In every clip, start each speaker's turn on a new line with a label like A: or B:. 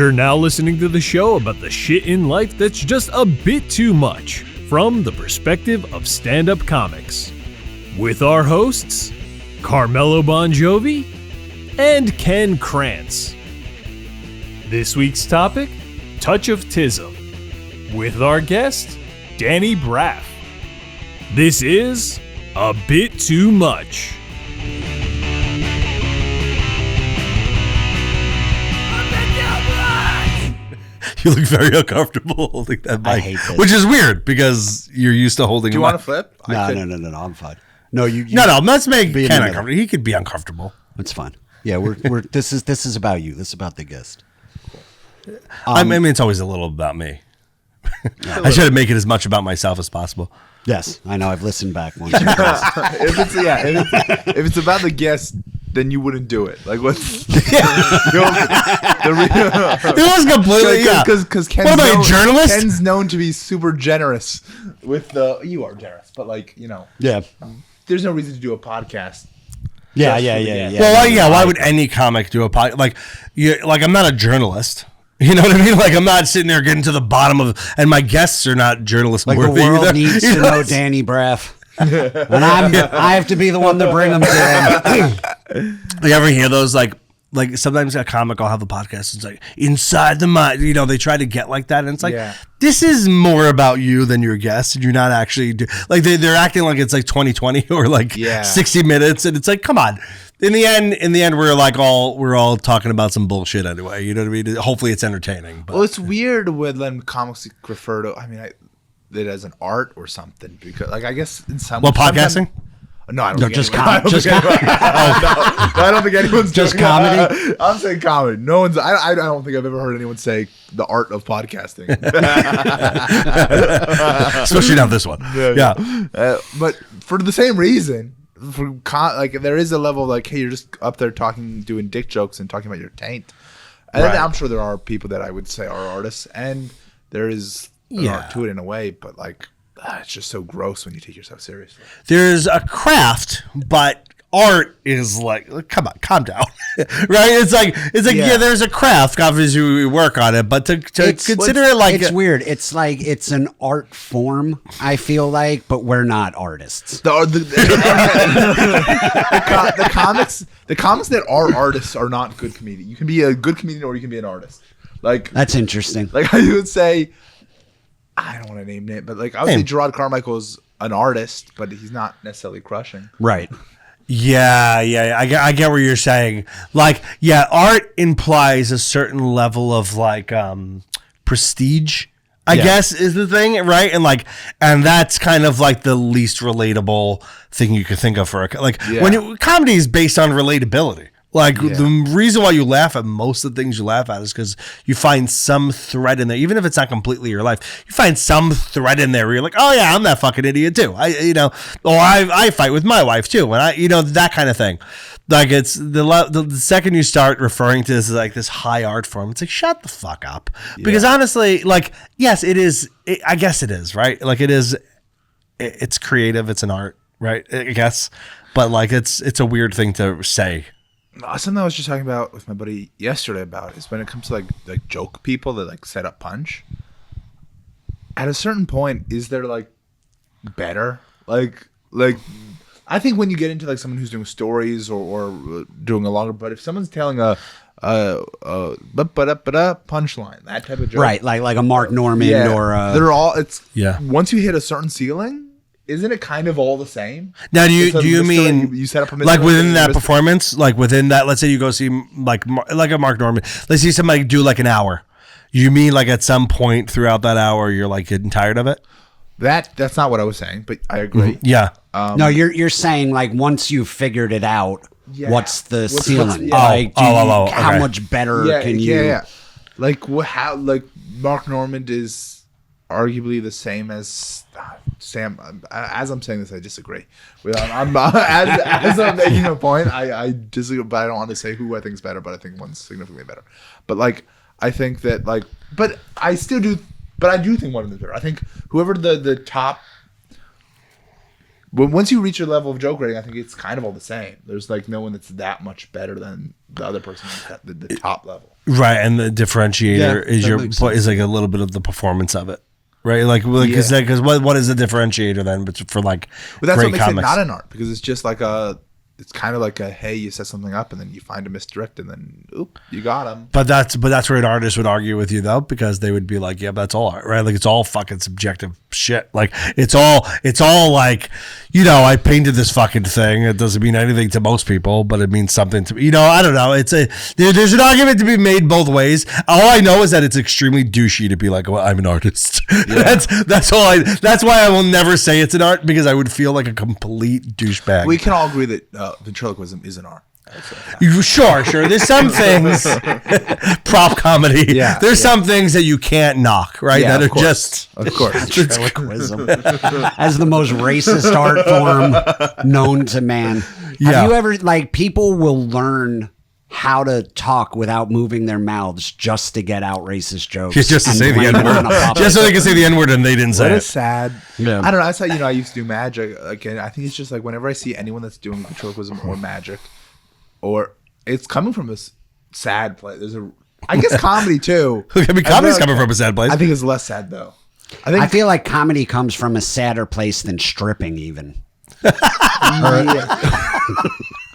A: You're now listening to the show about the shit in life that's just a bit too much from the perspective of stand-up comics. With our hosts, Carmelo Bongiovi and Ken Krantz. This week's topic, Touch of Tism, with our guest, Danny Braff. This is A Bit Too Much.
B: You look very uncomfortable holding that mic.
C: I hate this.
B: Which is weird because you're used to holding.
D: Do you want to flip?
C: No, I'm fine. No, you
B: No. Let's make Ken uncomfortable. He could be uncomfortable.
C: It's fine. Yeah, we're this is about you. This is about the guest.
B: I mean, it's always a little about me. I try to make it as much about myself as possible.
C: Yes, I know. I've listened back once.
D: if it's about the guest, then you wouldn't do it. Like what's
B: It was completely
D: because
B: What about a journalist?
D: Ken's known to be super generous with the. You are generous, but
C: Yeah.
D: there's no reason to do a podcast.
C: Yeah.
B: Well, why would any comic do a podcast? Like I'm not a journalist. You know what I mean? Like I'm not sitting there getting to the bottom of, and my guests are not journalists.
C: Like
B: worthy
C: the world
B: either.
C: needs to know Danny Braff, and I have to be the one to bring them to him.
B: You ever hear those like sometimes a comic will have a podcast. It's like inside the mind. They try to get like that, and it's like this is more about you than your guests, and you're not actually they're acting like it's like 2020 or 60 Minutes, and it's like come on. In the end, we're all talking about some bullshit anyway. You know what I mean? Hopefully, it's entertaining. But.
D: Well, it's weird when comics refer to. I mean, it as an art or something because, I guess in some.
B: Well, podcasting.
D: No, I don't.
C: No,
D: think
C: just
D: anyone,
C: comedy.
D: I don't think anyone's
C: just
D: doing
C: comedy.
D: I'm saying comedy. No one's. I don't think I've ever heard anyone say the art of podcasting.
B: Especially not this one. Yeah.
D: But for the same reason. There is a level of hey, you're just up there doing dick jokes and talking about your taint. And
B: Right.
D: I'm sure there are people that I would say are artists, and there is an art to it in a way, but it's just so gross when you take yourself seriously.
B: There's a craft, but art is come on, calm down, right? It's like there's a craft. Obviously, we work on it, but to consider it
C: it's weird. It's like it's an art form. I feel like, but we're not artists.
D: The comics that are artists are not good comedians. You can be a good comedian or you can be an artist.
C: That's interesting.
D: I would say, I don't want to name it, but I would say Gerard Carmichael is an artist, but he's not necessarily crushing.
C: Right.
B: Yeah. I get what you're saying. Art implies a certain level of prestige. I guess is the thing, right? And that's kind of the least relatable thing you could think of for when comedy is based on relatability. The reason why you laugh at most of the things you laugh at is because you find some thread in there, even if it's not completely your life. You find some thread in there where you're like, oh yeah, I'm that fucking idiot too. I fight with my wife too, and that kind of thing. It's the second you start referring to this as this high art form, it's shut the fuck up. Because honestly, yes, it is. I guess it is, right? It is. It's creative. It's an art, right? I guess, but it's a weird thing to say.
D: Something I was just talking about with my buddy yesterday about is when it comes to joke people that set up punch. At a certain point, is there better? I think when you get into someone who's doing stories or doing a longer, but if someone's telling a punchline, that type of joke,
C: right? Like a Mark Norman or
D: they're all once you hit a certain ceiling. Isn't it kind of all the same?
B: Now, do you mean
D: you set up a
B: within that performance, within that? Let's say you go see a Mark Norman. Let's see somebody do an hour. You mean at some point throughout that hour, you're getting tired of it?
D: That's not what I was saying, but I agree.
B: Mm-hmm. Yeah.
C: No, you're saying once you've figured it out, what's the ceiling? How much better can you?
D: Yeah. How Mark Norman is arguably the same as Sam. As I'm saying this, I disagree. As I'm making a point, I disagree, but I don't want to say who I think is better. But I think one's significantly better. But I think that but I still do. But I do think one of them is better. I think whoever the top But once you reach your level of joke rating, I think it's kind of all the same. There's like no one that's that much better than the other person at the top level.
B: Right, and the differentiator is like a little bit of the performance of it. Right, because what is the differentiator then? But for like,
D: but that's
B: great
D: what makes
B: comics.
D: it not an art, because it's just like it's kind of like hey, you set something up and then you find a misdirect and then you got him.
B: But that's where an artist would argue with you though, because they would be like, yeah, but that's all art, right? Like it's all fucking subjective shit. Like it's all like, I painted this fucking thing. It doesn't mean anything to most people, but it means something to me. I don't know. There's an argument to be made both ways. All I know is that it's extremely douchey to be like, well, I'm an artist. Yeah. That's why I will never say it's an art, because I would feel like a complete douchebag.
D: We can all agree that ventriloquism is an art.
B: Sure. There's some things, prop comedy. Yeah, there's some things that you can't knock, right?
D: Yeah,
B: that are
D: of course.
C: Ventriloquism as the most racist art form known to man. Have you ever people will learn how to talk without moving their mouths just to get out racist jokes,
B: just to say the N-word, just so they can say the N-word and they didn't say it.
D: That is sad. Yeah. I don't know. That's how I used to do magic. Again, I think it's just like whenever I see anyone that's doing ventriloquism or magic, or it's coming from a sad place. I guess comedy too.
B: I mean, comedy's coming from a sad place.
D: I think it's less sad though.
C: I feel like comedy comes from a sadder place than stripping, even.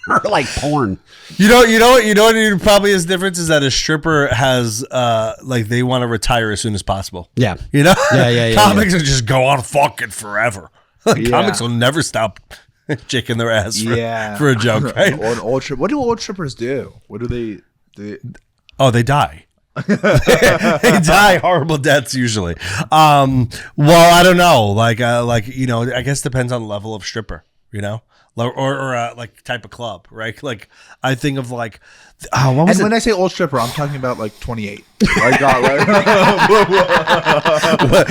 C: Or like porn.
B: You know probably is difference is that a stripper has they want to retire as soon as possible.
C: Yeah.
B: Yeah. Comics will just go on fucking forever. Comics will never stop shaking their ass for a joke, right?
D: What do old strippers do? What do they
B: Oh, they die. They die horrible deaths usually. Well, I don't know. I guess depends on the level of stripper, or like type of club, right? Like I think of when
D: I say old stripper, I'm talking about like 28. My God, right?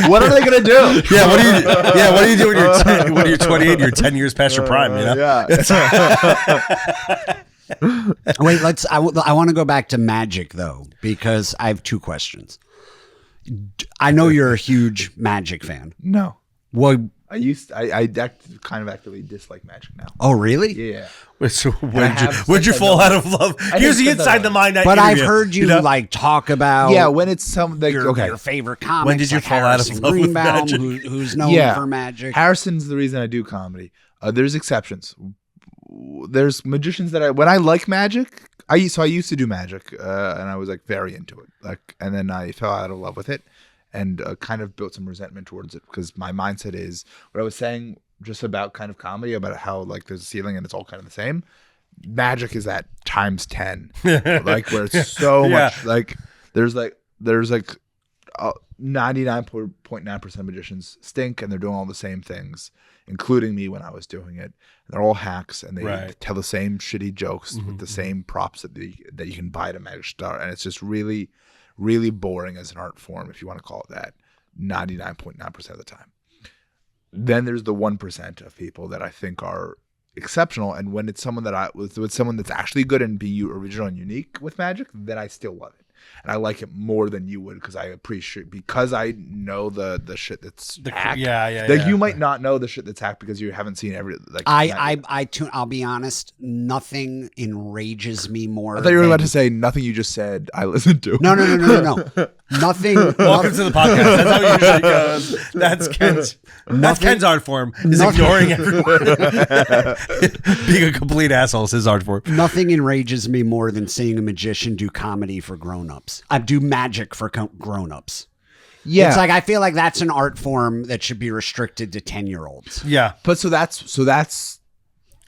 D: What are they gonna do?
B: Yeah, what do you do when you're 28? You're 10 years past your prime,
D: Yeah.
C: Wait, I want to go back to magic though, because I have two questions. I know you're a huge magic fan.
D: No.
C: Well,
D: I kind of actively dislike magic now.
C: Oh, really?
D: Yeah.
B: So when'd you fall out of love? Here's the inside the mind.
C: But I've heard you talk about
D: when it's something
C: your favorite comics.
B: When did you fall out of love with magic?
C: Who's known for magic?
D: Harrison's the reason I do comedy. There's exceptions. There's magicians that when I like magic, I used to do magic, and I was like very into it. And then I fell out of love with it, and kind of built some resentment towards it, because my mindset is what I was saying just about kind of comedy, about how like there's a ceiling and it's all kind of the same. Magic is at times 10, like where it's so much like there's 99.9% of magicians stink, and they're doing all the same things, including me when I was doing it. They're all hacks, and they tell the same shitty jokes with the same props that you can buy at a magic store, and it's just really, really boring as an art form, if you want to call it that, 99.9% of the time. Then there's the 1% of people that I think are exceptional, and when it's someone with someone that's actually good and being original and unique with magic, then I still love it. And I like it more than you would, because I appreciate, because I know the shit that's hacked. You might not know the shit that's hacked because you haven't seen every
C: I'll be honest, nothing enrages me more.
D: I thought you were about to say nothing you just said I listened to.
C: No. Nothing.
B: Welcome to the podcast. That's how it usually goes. That's Ken's. That's Ken's art form. Is ignoring everyone. Being a complete asshole is his art form.
C: Nothing enrages me more than seeing a magician do comedy for grown-ups. I do magic for grown-ups. Yeah. It's like, I feel like that's an art form that should be restricted to 10-year-olds.
B: Yeah.
D: But so that's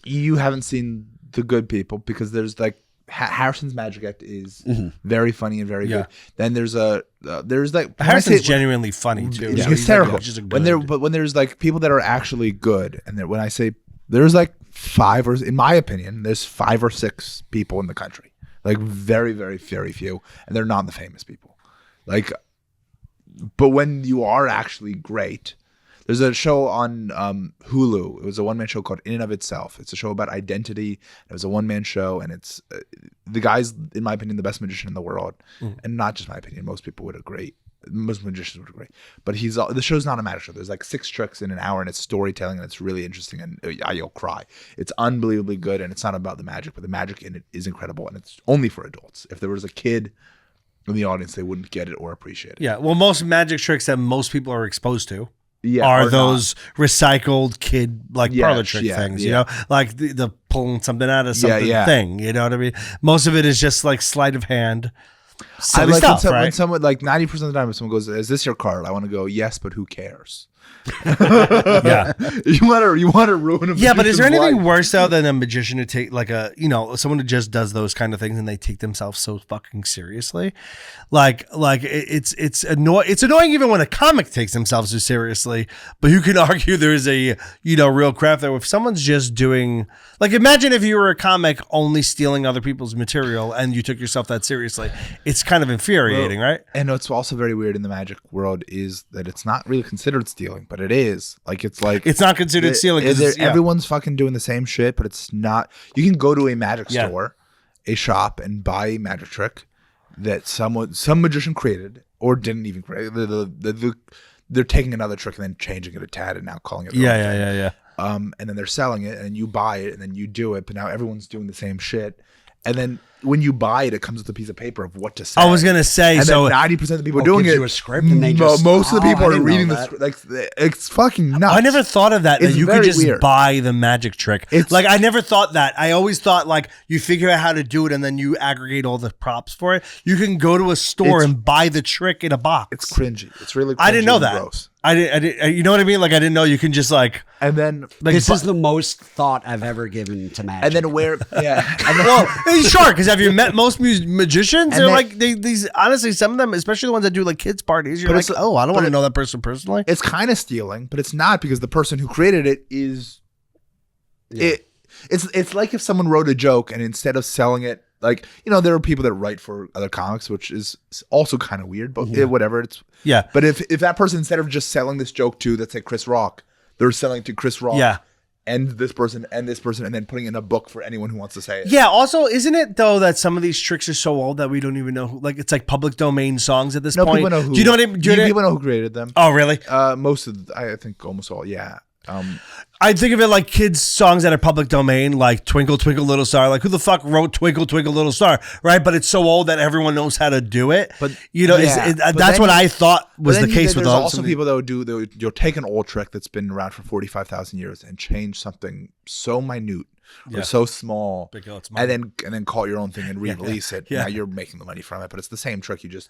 D: you haven't seen the good people, because there's like Harrison's Magic Act is very funny and very good. Then there's
B: Harrison's genuinely funny too.
D: It's hysterical. When there's like people that are actually good, and when I say there's like in my opinion, there's 5 or 6 people in the country, like very, very, very few, and they're not the famous people. Like, but when you are actually great, there's a show on Hulu. It was a one-man show called In and of Itself. It's a show about identity. It was a one-man show, and it's the guy's, in my opinion, the best magician in the world. And not just my opinion. Most people would agree. most magicians would agree. But the show's not a magic show. There's like 6 tricks in an hour, and it's storytelling, and it's really interesting, and you'll cry. It's unbelievably good, and it's not about the magic, but the magic in it is incredible, and it's only for adults. If there was a kid in the audience, they wouldn't get it or appreciate it.
B: Yeah, well, most magic tricks that most people are exposed to
D: Yeah,
B: are
D: or
B: those recycled kid parlor trick things, you know, like the pulling something out of something thing. You know what I mean? Most of it is just like sleight of hand. Silly stuff, right?
D: When someone, like 90% of the time, if someone goes, "Is this your card?" I want to go, "Yes, but who cares?"
B: Yeah,
D: you want to ruin a
B: yeah, but is there anything
D: life.
B: worse though than a magician who take like someone who just does those kind of things and they take themselves so fucking seriously? It's annoying even when a comic takes themselves so seriously. But you can argue there is a real craft there. If someone's just doing, like, imagine if you were a comic only stealing other people's material and you took yourself that seriously. It's kind of infuriating, right?
D: And what's also very weird in the magic world is that it's not really considered stealing, but it is. It's
B: not considered stealing.
D: Everyone's fucking doing the same shit, but it's not. You can go to a magic store, a shop, and buy a magic trick that some magician created or didn't even create. They're taking another trick and then changing it a tad and now calling it.
B: Yeah.
D: And then they're selling it, and you buy it, and then you do it. But now everyone's doing the same shit. And then when you buy it, it comes with a piece of paper of what to say.
B: I was gonna say,
D: and
B: so
D: 90% of the people doing
C: gives
D: it.
C: you a script, and they just
D: most of the people
C: I
D: are
C: didn't
D: reading
C: know
D: the
C: that.
D: script. Like, it's fucking nuts.
B: I never thought of that.
D: It's
B: That you could
D: very
B: just
D: weird.
B: buy the magic trick. I never thought that. I always thought like you figure out how to do it and then you aggregate all the props for it. You can go to a store and buy the trick in a box.
D: It's cringy. It's really. Cringy
B: I didn't know
D: and
B: that.
D: Gross.
B: I didn't. You know what I mean? Like I didn't know you can just like.
D: And then
C: This is the most thought I've ever given to magic.
D: and then where? Yeah. And then,
B: Well, sure. Because have you met most magicians? They're
D: then-
B: like these. Honestly, some of them, especially the ones that do like kids parties, you're
D: But
B: like,
D: it's-
B: oh, I don't
D: but
B: want to
D: it-
B: know that person personally.
D: it's kind of stealing, but it's not because the person who created it is. It's like if someone wrote a joke and instead of selling it, like, there are people that write for other comics, which is also kind of weird, but whatever. It's
B: Yeah.
D: But if that person, instead of just selling this joke to, let's say, Chris Rock, they're selling to Chris Rock.
B: Yeah.
D: And this person, and then putting in a book for anyone who wants to say it.
B: Yeah. Also, isn't it though that some of these tricks are so old that we don't even know who? Like it's like public domain songs at this
D: No,
B: point.
D: people know who.
B: Do you know what I mean?
D: People know who created them.
B: Oh, really?
D: Most of, I think almost all. Yeah.
B: I think of it like kids' songs that are public domain, like Twinkle Twinkle Little Star. Like who the fuck wrote Twinkle Twinkle Little Star, right? But it's so old that everyone knows how to do it.
D: But
B: that's
D: then
B: what I thought was the case with
D: there's
B: all.
D: also people that would you'll take an old trick that's been around for 45,000 years and change something so minute or so small, and then call it your own thing and re-release it.
B: Yeah.
D: Now you're making the money from it, but it's the same trick. You just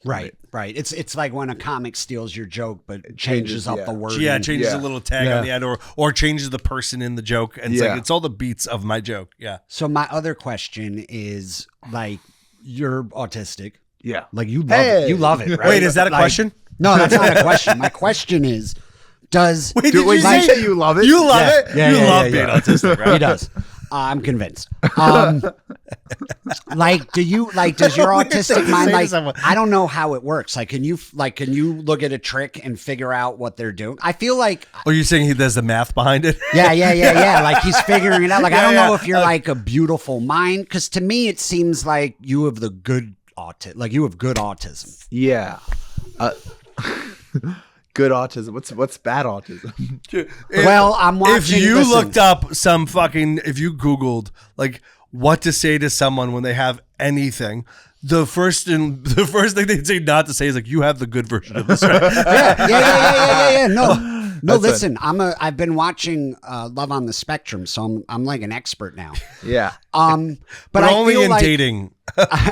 C: Right. It's like when a comic steals your joke, but changes up the word.
B: Yeah, changes a little tag on the end, or changes the person in the joke, and it's like it's all the beats of my joke. Yeah.
C: So my other question is, like, you're autistic.
D: Yeah.
C: Like you love it, right?
B: Wait, is that a question?
C: No, that's not a question. My question is, does
B: Wait, did you
D: say you love it?
B: You love it?
C: Yeah,
B: you
C: yeah,
B: love
C: yeah,
B: being
C: yeah.
B: autistic, right?
C: He does. I'm convinced. Like, does your autistic mind, like, I don't know how it works. Like, can you look at a trick and figure out what they're doing? I feel like.
B: Are you saying there's the math behind it?
C: Yeah. Like he's figuring it out. Like, I don't know if you're like a beautiful mind, because to me it seems like you have the good like you have good autism.
D: Yeah. Good autism. What's bad autism?
C: Well, I'm watching.
B: If you
C: listen,
B: looked up if you Googled like what to say to someone when they have anything, the first thing they'd say not to say is like, you have the good version of this, right?
C: yeah. No, listen. I've been watching Love on the Spectrum, so I'm like an expert now.
D: Yeah.
C: But I
B: only
C: feel
B: in
C: like,
B: dating,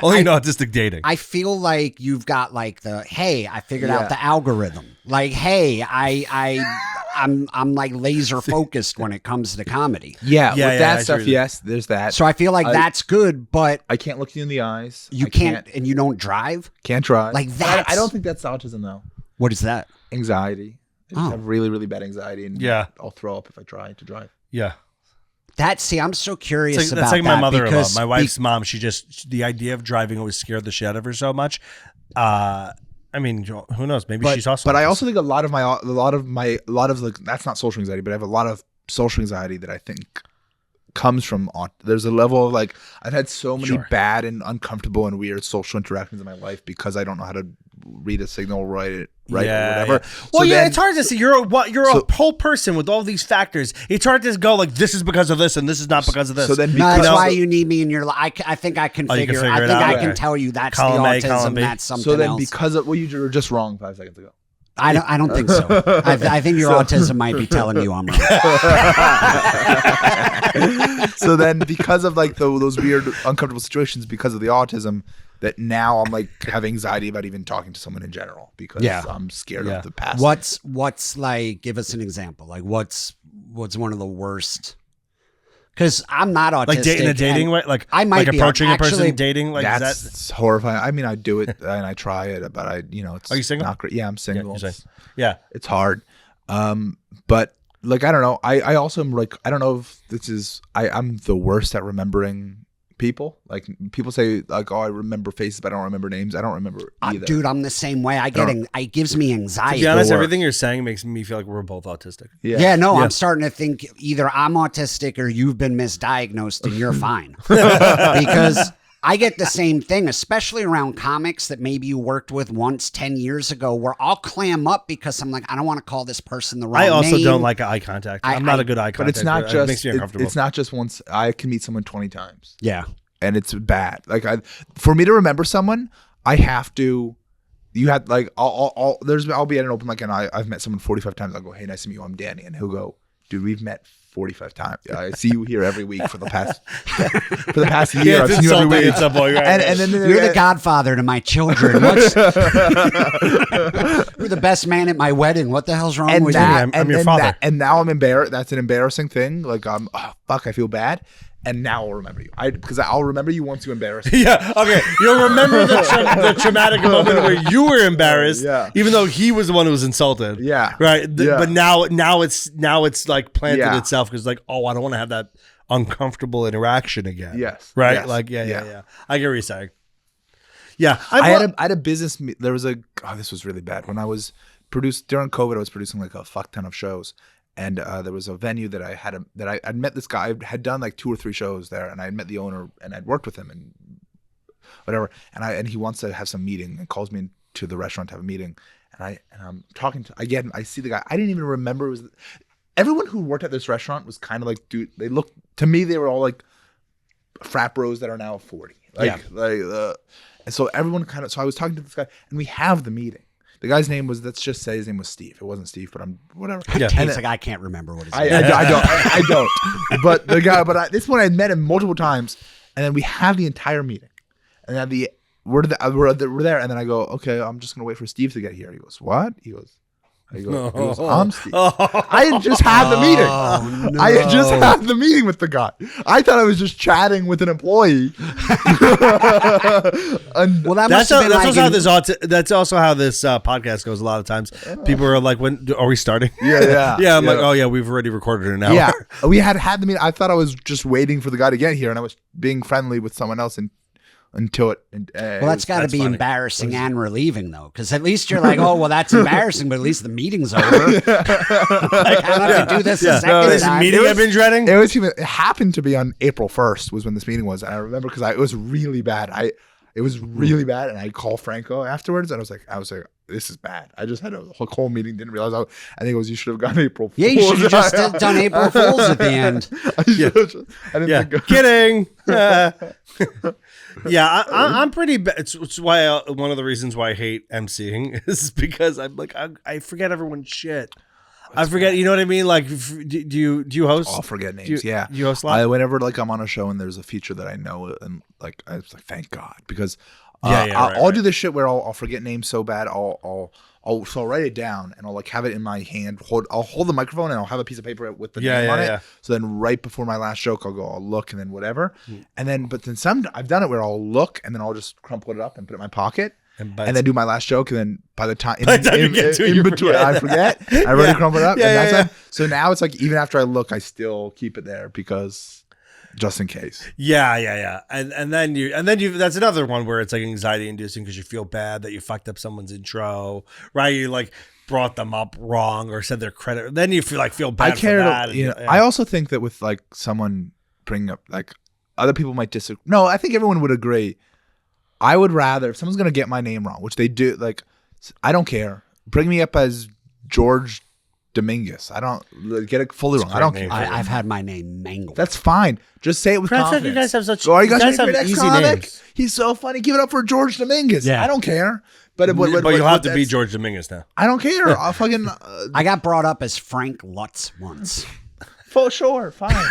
B: only in autistic dating.
C: I feel like you've got like I figured out the algorithm. Like, hey, I'm like laser focused when it comes to comedy.
D: Yeah.
B: Yeah,
D: With that stuff, yes, there's that.
C: So I feel like that's good, but
D: I can't look you in the eyes.
C: you can't, and you don't drive.
D: Can't drive.
C: Like that.
D: I don't think that's autism though.
C: What is that?
D: Anxiety. I just have really, really bad anxiety, and I'll throw up if I try to drive.
B: Yeah.
C: I'm so curious
B: That's
C: about
B: like my
C: that
B: mother-in-law.
C: because
B: My wife's mom, the idea of driving always scared the shit out of her so much. I mean, who knows? Maybe she's also.
D: But I also think a lot of that's not social anxiety, but I have a lot of social anxiety that I think comes from. There's a level of like I've had so many bad and uncomfortable and weird social interactions in my life because I don't know how to read a signal, write it, or whatever.
B: Yeah. Well,
D: So then-
B: it's hard to see. You're a whole person with all these factors. It's hard to go like this is because of this and this is not because of this.
D: So then,
C: No, that's
D: because-
C: why you need me in your life. I think I can
B: Oh, you can
C: figure.
B: figure
C: I
B: it
C: think
B: out?
C: I can
B: Okay.
C: tell you that's
B: Column
C: the
B: A, column
C: autism.
B: B.
C: That's something
D: so then,
C: else.
D: because of you were just wrong 5 seconds ago.
C: I don't think so. I think your autism might be telling you I'm wrong.
D: So then, because of like those weird, uncomfortable situations, because of the autism, that now I'm like have anxiety about even talking to someone in general because I'm scared of the past.
C: What's like? Give us an example. Like what's one of the worst? Because I'm not autistic.
B: like dating a dating way, like
C: I might
B: like
C: be
B: approaching a person
C: actually-
B: dating like
D: That's horrifying. I mean, I do it and I try it, but it's
B: Are you single?
D: not great. Yeah, I'm single.
B: you're saying. Yeah.
D: It's hard. But like I don't know. I also am like I don't know if this is I'm the worst at remembering people. Like people say like, oh, I remember faces, but I don't remember names. I don't remember either.
C: Dude, I'm the same way. It gives me
B: To
C: anxiety.
B: be honest,
D: Sure.
B: everything you're saying makes me feel like we're both autistic.
C: Yeah, no, I'm starting to think either I'm autistic or you've been misdiagnosed and you're fine. Because I get the same thing, especially around comics that maybe you worked with once 10 years ago, where I'll clam up because I'm like, I don't want to call this person the wrong name.
B: I also don't like eye contact. I'm not a good eye contact.
D: But it's not
B: It
D: just
B: makes me uncomfortable.
D: it's not just once. I can meet someone 20 times.
C: Yeah.
D: And it's bad. Like for me to remember someone, I have to. You had like I'll be at an open mic and I've met someone 45 times. I'll go, hey, nice to meet you. I'm Danny, and he'll go, dude, we've met 45 times. I see you here every week for the past year. I've seen you every week.
B: It's a boy, right?
D: And then
C: You're the godfather to my children. You're the best man at my wedding. What the hell's wrong with you?
B: I'm your father.
D: And now I'm embarrassed. That's an embarrassing thing. Like fuck, I feel bad. And now I'll remember you. Because I'll remember you once you embarrass me.
B: Yeah, okay. You'll remember the traumatic moment where you were embarrassed, even though he was the one who was insulted.
D: Yeah.
B: Right.
D: Yeah.
B: But now it's like planted
D: Yeah.
B: itself because like, oh, I don't want to have that uncomfortable interaction again.
D: Yes.
B: Right.
D: Yes.
B: Like, yeah. I get what you're saying. Yeah.
D: I had a business. There was this was really bad when I was during COVID. I was producing like a fuck ton of shows. And there was a venue that I'd met this guy. I had done like 2 or 3 shows there, and I had met the owner and I'd worked with him and whatever. And he wants to have some meeting and calls me into the restaurant to have a meeting. And I'm talking to I see the guy. I didn't even remember everyone who worked at this restaurant was kind of like, dude. They looked to me. They were all like frat bros that are now 40. And so everyone so I was talking to this guy, and we have the meeting. The guy's name was, let's just say his name was Steve. It wasn't Steve, but I'm whatever.
C: Yeah. And it's like, I can't remember what his name is.
D: I don't. But the guy, this one I met him multiple times, and then we have the entire meeting, and then we're there, and then I go, okay, I'm just gonna wait for Steve to get here. He goes, what? He goes, I'm Steve. I had just had the meeting.
C: No.
D: I had just had the meeting with the guy. I thought I was just chatting with an employee.
C: Well, that's
B: also how this podcast goes. A lot of times, people are like, "When are we starting?"
D: Yeah.
B: I'm like, "Oh yeah, we've already recorded an hour."
D: Yeah, we had the meeting. I thought I was just waiting for the guy to get here, and I was being friendly with someone else until it.
C: Well, that's got to be funny. Embarrassing and relieving, though, because at least you're like, oh, well, that's embarrassing, but at least the meeting's over. Like, I don't have to do this a second time.
B: Meeting I've been dreading.
D: It happened to be on April 1st was when this meeting was, and I remember because it was really bad. It was really bad, and I called Franco afterwards, and I was like, this is bad. I just had a whole meeting, didn't realize. I think it was you should have gone April Fool's.
C: Yeah, you should have just done April Fool's at the end.
D: I didn't think
B: kidding. Yeah, I'm pretty bad. It's why one of the reasons why I hate emceeing is because I'm like I forget everyone's shit. I forget, you know what I mean? Like, do you host?
D: I'll forget names. Do you
B: host a lot?
D: Whenever like I'm on a show and there's a feature that I know, and like I was like, thank God, because I'll do this shit where I'll forget names so bad. I'll write it down and I'll like have it in my hand. I'll hold the microphone and I'll have a piece of paper with the name on it. So then right before my last joke, I'll look and then whatever. And then, but then I've done it where I'll look and then I'll just crumple it up and put it in my pocket. And then do my last joke, and then by the time in between, I forget. I already crumpled it up. So now it's like even after I look, I still keep it there because just in case.
B: Yeah. And then you that's another one where it's like anxiety inducing because you feel bad that you fucked up someone's intro, right? You like brought them up wrong or said their credit. Then you feel bad for that.
D: I also think that with like someone bringing up, like other people might disagree. No, I think everyone would agree. I would rather, if someone's going to get my name wrong, which they do, like I don't care. Bring me up as George Dominguez. I don't get it fully wrong. I don't care.
C: I've had my name mangled.
D: That's fine. Just say it with confidence.
B: You guys have such.
D: Oh,
B: you guys have
D: have
B: easy
D: comic?
B: names.
D: He's so funny. Give it up for George Dominguez.
C: Yeah.
D: I don't care. But
B: you'll have to be George Dominguez now.
D: I don't care. I'll fucking.
C: I got brought up as Frank Lutz once.
D: For sure, fine.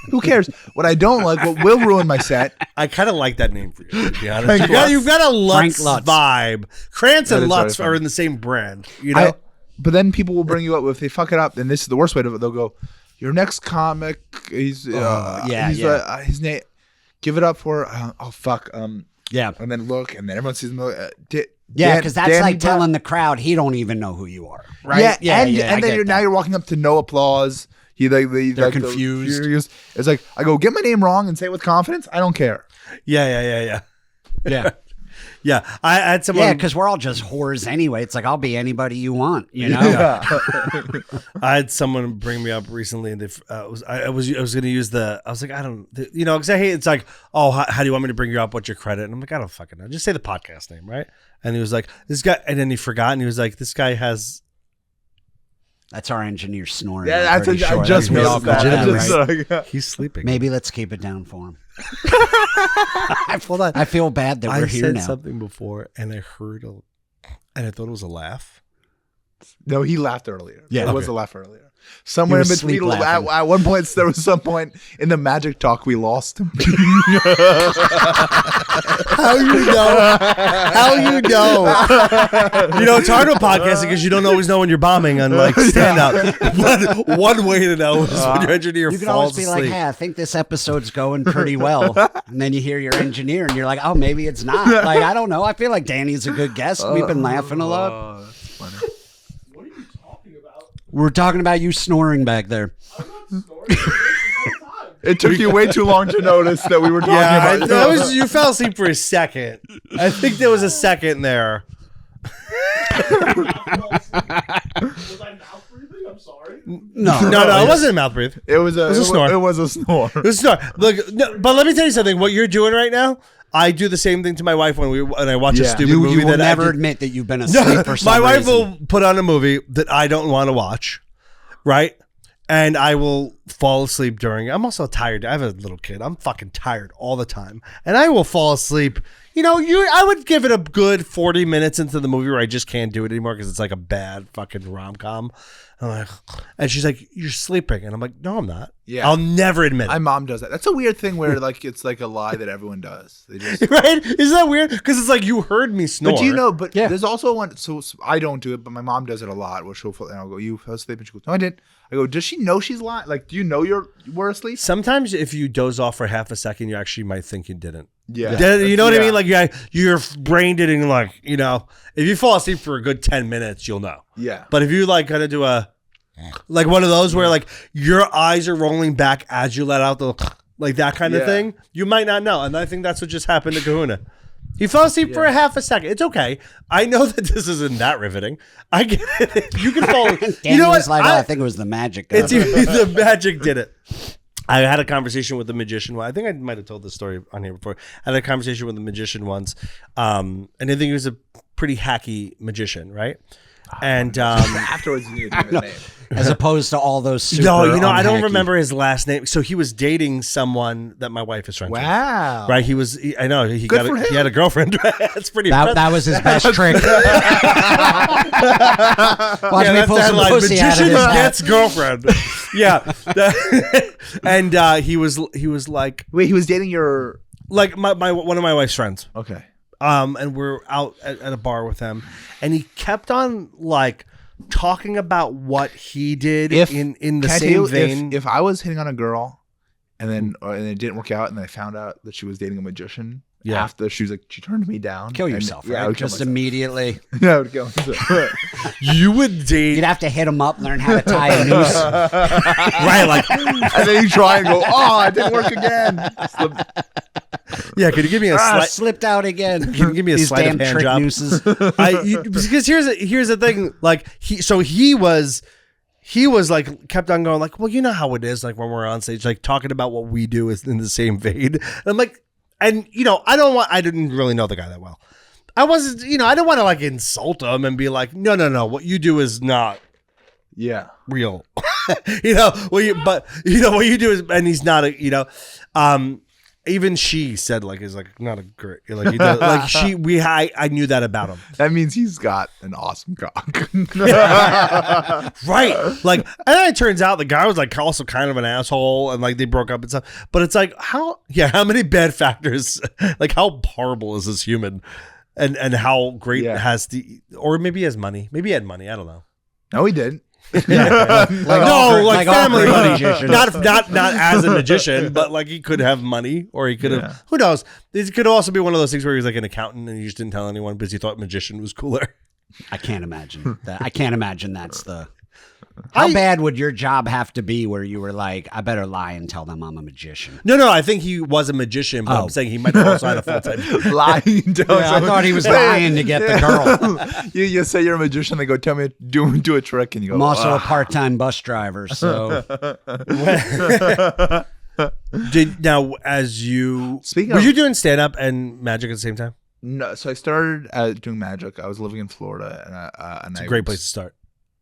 D: Who cares? What I don't like, what will ruin my set.
B: I kind of like that name for you, to be honest. You've got a Lutz vibe. Krantz and Lutz are in the same brand, you know?
D: But then people will bring you up if they fuck it up, and this is the worst way to. They'll go, "Your next comic, his name. Give it up for fuck.
C: Yeah,
D: and then look, and then everyone sees him.
C: Because that's
D: Danny
C: like
D: Braff.
C: telling the crowd he don't even know who you are, right?
D: And then now you're walking up to no applause. They're
C: confused.
D: It's like I go, get my name wrong and say it with confidence. I don't care.
C: Yeah.
B: I had someone.
C: Yeah, because we're all just whores anyway. It's like I'll be anybody you want, you know.
B: I had someone bring me up recently, and I was going to use I was like, I don't, because I hate. It's like, oh, how do you want me to bring you up? What's your credit? And I'm like, I don't fucking know. Just say the podcast name, right? And he was like, this guy, and then he forgot, and he was like, this guy has.
C: That's our engineer snoring.
D: Yeah, I just noticed that.
B: He's sleeping.
C: Maybe let's keep it down for him.
B: Hold on.
C: I feel bad that we're here now.
B: I said something before, and I heard, and I thought it was a laugh.
D: No, he laughed earlier.
C: Yeah,
D: it was a laugh earlier. Somewhere in between. At one point, there was some point in the magic talk we lost him.
B: How you know? It's hard to podcasting because you don't always know when you're bombing on like stand up. But one way to know is when your engineer
C: you can
B: falls
C: always be
B: asleep.
C: like, hey, I think this episode's going pretty well. And then you hear your engineer and you're like, oh, maybe it's not. Like, I don't know. I feel like Danny's a good guest. We've been laughing a lot.
D: That's funny.
A: What are you talking about?
C: We're talking about you snoring back there.
A: I'm not snoring.
D: It took you way too long to notice that we were talking about.
B: You fell asleep for a second. I think there was a second there.
A: Was I mouth breathing? I'm sorry.
C: No,
B: it wasn't a mouth breathe.
D: It was a
B: snore.
D: It was a snore.
B: It was a snore. Look, no, but let me tell you something. What you're doing right now, I do the same thing to my wife when I watch a stupid movie.
C: You will
B: that
C: never admit that you've been asleep for some
B: My wife
C: reason.
B: will put on a movie that I don't want to watch, right? And I will fall asleep during. I'm also tired. I have a little kid. I'm fucking tired all the time, and I will fall asleep. I would give it a good 40 minutes into the movie where I just can't do it anymore because it's like a bad fucking rom-com. And she's like, "You're sleeping," and I'm like, "No, I'm not."
D: Yeah,
B: I'll never admit it.
D: My mom does that. That's a weird thing where like it's like a lie that everyone does. They just
B: right? Isn't that weird? Because it's like you heard me snore.
D: But do you know? But there's also one. So I don't do it, but my mom does it a lot. Where and I'll go, "You fell asleep," and she goes, "No, I didn't." I go, "Does she know she's lying? Like, do you know you were asleep?"
B: Sometimes if you doze off for half a second, you actually might think you didn't.
D: Yeah,
B: you know what I mean? Like your brain didn't if you fall asleep for a good 10 minutes, you'll know.
D: Yeah.
B: But if you like kind of do like one of those where like your eyes are rolling back as you let out the like that kind of thing, you might not know. And I think that's what just happened to Kahuna. He fell asleep for a half a second. It's okay. I know that this isn't that riveting. I get it. You can fall.
C: You know what? Like, I think it was the magic.
B: The magic did it. I had a conversation with the magician. I think I might have told this story on here before. I had a conversation with the magician once, and I think he was a pretty hacky magician, right? And
D: afterwards, you need to give a name.
C: As opposed to all those super
B: I don't remember his last name. So he was dating someone that my wife is friends with.
D: Wow.
B: Right? He had a girlfriend. That's pretty impressive.
C: That was his best trick. Watch me pull some pussy out of his hat.
B: Gets girlfriend. Yeah. And he was like,
D: wait, he was dating your
B: like my one of my wife's friends.
D: Okay.
B: And we're out at a bar with him, and he kept on like talking about what he did in the same vein.
D: If I was hitting on a girl, and then it didn't work out, and I found out that she was dating a magician. Yeah. After she was like, she turned me down.
C: Kill yourself, right?
D: Yeah, I would
C: just immediately.
D: Yeah, I would kill myself.
B: You would date.
C: You'd have to hit him up, learn how to tie a noose.
B: Right, like,
D: and then you try and go, oh, it didn't work again.
B: Yeah, could you give me a
C: slipped out again?
B: Can you give me a sleight of hand job?
C: Nooses.
B: Because here's the thing. Like he was like kept on going like, well, you know how it is like when we're on stage, like talking about what we do is in the same vein. And I'm like, and I didn't really know the guy that well. I wasn't, I didn't want to like insult him and be like, no, what you do is not real. What you do is, and he's not even she said like, he's like not a great, like he does, like I knew that about him.
D: That means he's got an awesome cock.
B: Right. Like, and then it turns out the guy was like also kind of an asshole and like they broke up and stuff. But it's like, how many bad factors, like how horrible is this human and how great has or maybe he has money. Maybe he had money. I don't know.
D: No, he didn't.
B: Like family money. Not as a magician, but like he could have money or he could have, who knows? It could also be one of those things where he was like an accountant and he just didn't tell anyone because he thought magician was cooler.
C: I can't imagine that. I can't imagine that's the. How bad would your job have to be where you were like, I better lie and tell them I'm a magician?
B: No, I think he was a magician, but I'm saying he might have also had a full-time
D: lying.
C: I thought he was lying to get the girl.
D: You say you're a magician, they go, tell me, do a trick, and you go,
C: I'm also a part-time bus driver, so.
B: Were you doing stand-up and magic at the same time?
D: No, so I started doing magic. I was living in Florida, and
B: it's a great place to start.